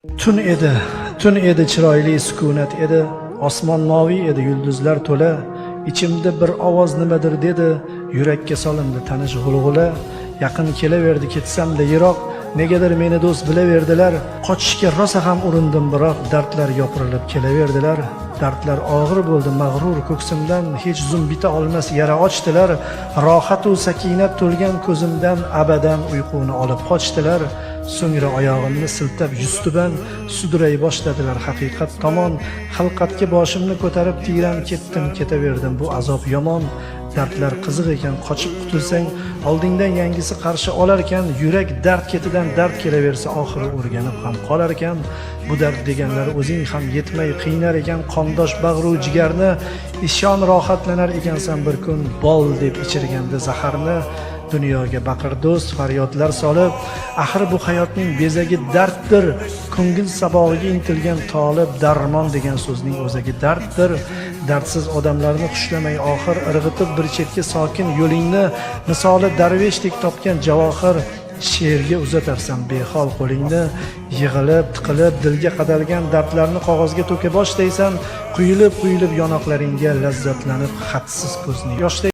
Tun edi, chiroyli sukunat edi, osmon moviy edi, yulduzlar to'la. Ichimda bir ovoz nimadir dedi, yurakka solindi tanish g'ulg'ula. Yaqin kelaverdi ketsam-da yiroq, negadir meni do'st bilaverdilar. Qochishga rosa ham urindim, biroq dardlar yopirilib kelaverdilar. Dardlar og'ir bo'ldi mag'rur ko'ksimdan, hech zum bita olmas yara ochdilar. Rohat va sakinat to'lgan ko'zimdan abadan uyquni olib qochdilar. So'ngra oyog'imni siltab yuztuban suduray boshladilar haqiqat tomon. Xilqatga boshimni ko'tarib tiyran ketdim, ketaverdim, bu azob yomon. Dardlar qiziq ekan, qochib qutulsang oldingdan yangisi qarshi olar ekan. Yurak dard ketidan dard kelaversa oxiri o'rganib ham qolar ekan. Bu dard deganlar o'zing ham yetmay qiynar ekan, qondosh bag'ru jigarni. Ishon rohatlanar ekansan bir kun, bol deb ichirganda zaharni. Dunyoga baqir do'st faryodlar solib, axir bu hayotning bezagi darddir. Ko'ngil sabog'iga intilgan tolib, darmon degan so'zning o'zagi darddir. Dardsiz odamlarni xushlamay oxir, irg'itib bir chetga sokin yo'lingni, misoli darveshdek topgan javohir. She'rga uzatarsan behol qo'lingni, yig'ilib, tiqilib dilga qadalgan dardlarni qog'ozga to'ka boshlaysan, quyilib yonoqlaringga lazzatlanib hadsiz ko'zni yoshlaysan.